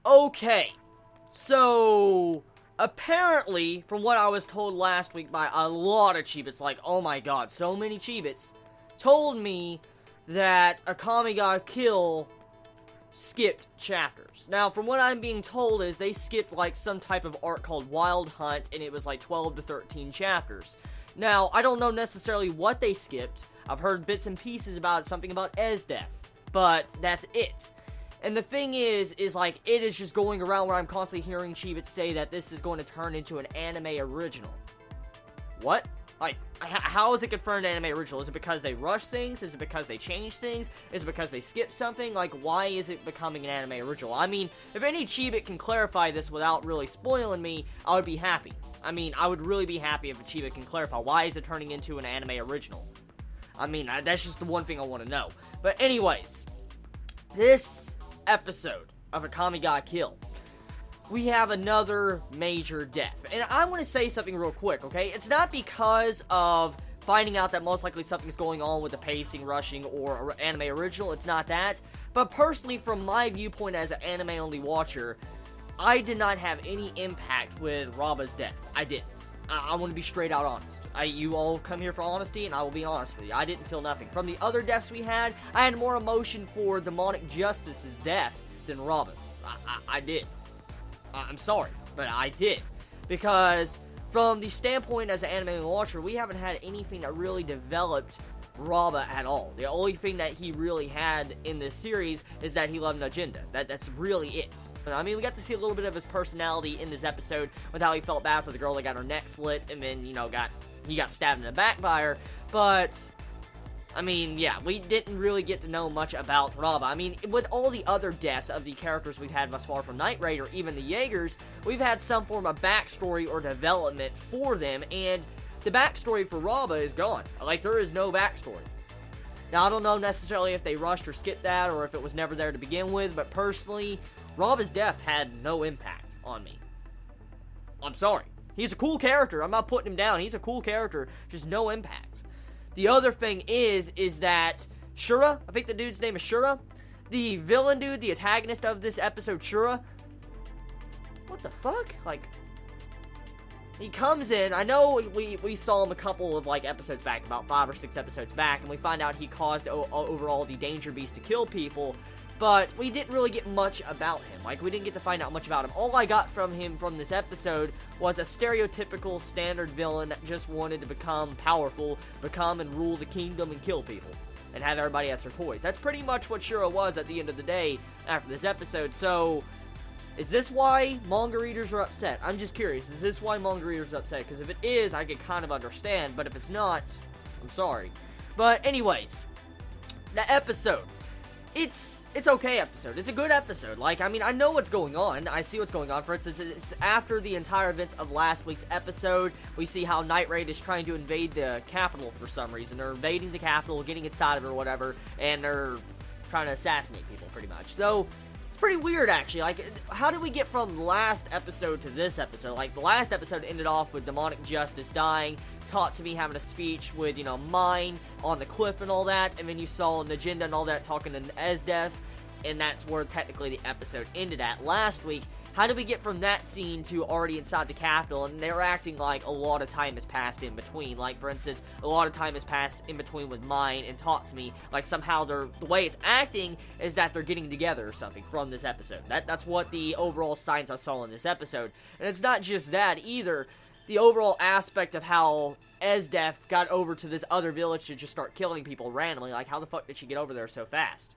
Okay, so apparently, from what I was told last week by a lot of Chibits, like, oh my god, so many Chibits, told me that Akame ga Kill skipped chapters. Now, from what I'm being told is they skipped, like, some type of arc called Wild Hunt, and it was, like, 12 to 13 chapters. Now, I don't know necessarily what they skipped. I've heard bits and pieces about it, something about Esdeath, but that's it. And the thing is like, it is just going around where I'm constantly hearing Chibits say that this is going to turn into an anime original. What? Like, how is it confirmed anime original? Is it because they rush things? Is it because they change things? Is it because they skip something? Like, why is it becoming an anime original? I mean, if any Chibit can clarify this without really spoiling me, I would be happy. I mean, I would really be happy if a Chibit can clarify. Why is it turning into an anime original? I mean, that's just the one thing I want to know. But anyways, this episode of Akame ga Kill, we have another major death. And I want to say something real quick, okay? It's not because of finding out that most likely something's going on with the pacing, rushing, or anime original. It's not that. But personally, from my viewpoint as an anime-only watcher, I did not have any impact with Raba's death. I didn't. I want to be straight out honest. You all come here for honesty, and I will be honest with you. I didn't feel nothing. From the other deaths we had, I had more emotion for Demonic Justice's death than Raba's. I did. I'm sorry, but I did. Because from the standpoint as an anime watcher, we haven't had anything that really developed Raba at all. The only thing that he really had in this series is that he loved an agenda. That's really it. I mean, we got to see a little bit of his personality in this episode with how he felt bad for the girl that got her neck slit and then, you know, he got stabbed in the back by her. But I mean, yeah, we didn't really get to know much about Raba. I mean, with all the other deaths of the characters we've had thus far from Night Raid or even the Jaegers, we've had some form of backstory or development for them, and the backstory for Raba is gone. Like, there is no backstory. Now, I don't know necessarily if they rushed or skipped that, or if it was never there to begin with, but personally, Raba's death had no impact on me. I'm sorry. He's a cool character. I'm not putting him down. He's a cool character. Just no impact. The other thing is that Shura, I think the dude's name is Shura, the villain dude, the antagonist of this episode, Shura, what the fuck? Like, he comes in, I know we saw him a couple of, like, episodes back, about 5 or 6 episodes back, and we find out he caused overall the Danger Beast to kill people, but we didn't really get much about him. Like, we didn't get to find out much about him. All I got from him from this episode was a stereotypical standard villain that just wanted to become powerful, become and rule the kingdom and kill people, and have everybody as their toys. That's pretty much what Shura was at the end of the day after this episode, so is this why manga readers are upset? I'm just curious. Is this why manga readers are upset? Because if it is, I can kind of understand. But if it's not, I'm sorry. But anyways, the episode. It's okay episode. It's a good episode. Like, I mean, I know what's going on. I see what's going on. For instance, it's after the entire events of last week's episode, we see how Night Raid is trying to invade the capital for some reason. They're invading the capital, getting inside of it or whatever, and they're trying to assassinate people, pretty much. So it's pretty weird, actually. Like, how did we get from last episode to this episode? Like, the last episode ended off with Demonic Justice dying, Tatsumi having a speech with, you know, Mine on the cliff and all that, and then you saw Najinda and all that talking to Esdeath, and that's where technically the episode ended at last week. How did we get from that scene to already inside the capital, and they're acting like a lot of time has passed in between? Like, for instance, a lot of time has passed in between with Mine and Tatsumi. Like, somehow the way it's acting is that they're getting together or something from this episode. That's what the overall signs I saw in this episode. And it's not just that either. The overall aspect of how Esdeath got over to this other village to just start killing people randomly. Like, how the fuck did she get over there so fast?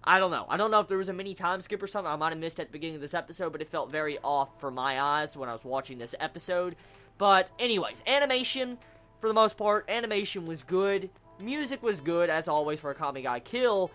I don't know. I don't know if there was a mini time skip or something I might have missed at the beginning of this episode, but it felt very off for my eyes when I was watching this episode. But anyways, animation, for the most part, animation was good. Music was good, as always, for Akame ga Kill.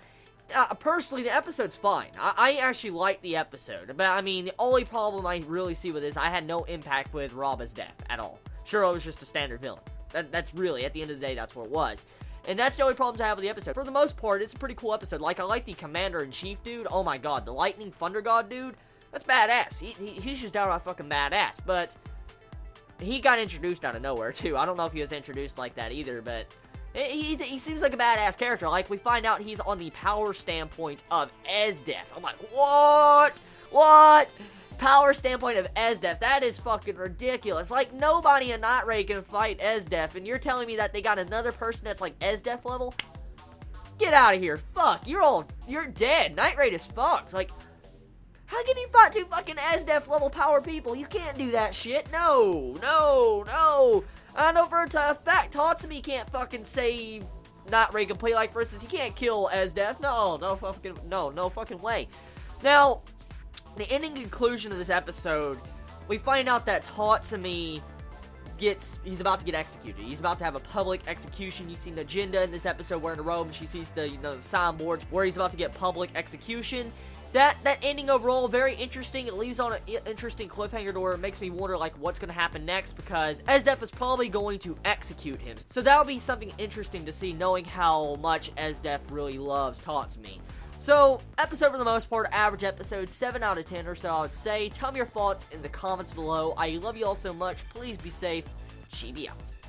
Personally, the episode's fine. I actually liked the episode. But, I mean, the only problem I really see with this, I had no impact with Raba's death at all. Sure, it was just a standard villain. That's really, at the end of the day, that's what it was. And that's the only problems I have with the episode. For the most part, it's a pretty cool episode. Like, I like the Commander-in-Chief dude. Oh my god, the Lightning Thunder God dude. That's badass. He's just downright fucking badass. But he got introduced out of nowhere, too. I don't know if he was introduced like that either, but he seems like a badass character. Like, we find out he's on the power standpoint of Esdeath. I'm like, what? What? Power standpoint of Esdef, that is fucking ridiculous. Like, nobody in Night Raid can fight Esdef, and you're telling me that they got another person that's like Esdef level? Get out of here. Fuck, you're dead. Night Raid is fucked. Like, how can you fight two fucking Esdef level power people? You can't do that shit. No. I know for a fact Tatsumi can't fucking save Night Raid complete. Like, for instance, he can't kill Esdef. No fucking way. Now, the ending conclusion of this episode, we find out that Tatsumi he's about to get executed. He's about to have a public execution. You see Najinda in this episode wearing a robe, and she sees the signboards where he's about to get public execution. That ending overall, very interesting. It leaves on an interesting cliffhanger to where it makes me wonder, like, what's going to happen next, because Esdef is probably going to execute him. So that'll be something interesting to see, knowing how much Esdef really loves Tatsumi. So, episode for the most part, average episode, 7 out of 10 or so, I would say. Tell me your thoughts in the comments below. I love you all so much. Please be safe. Chibi out.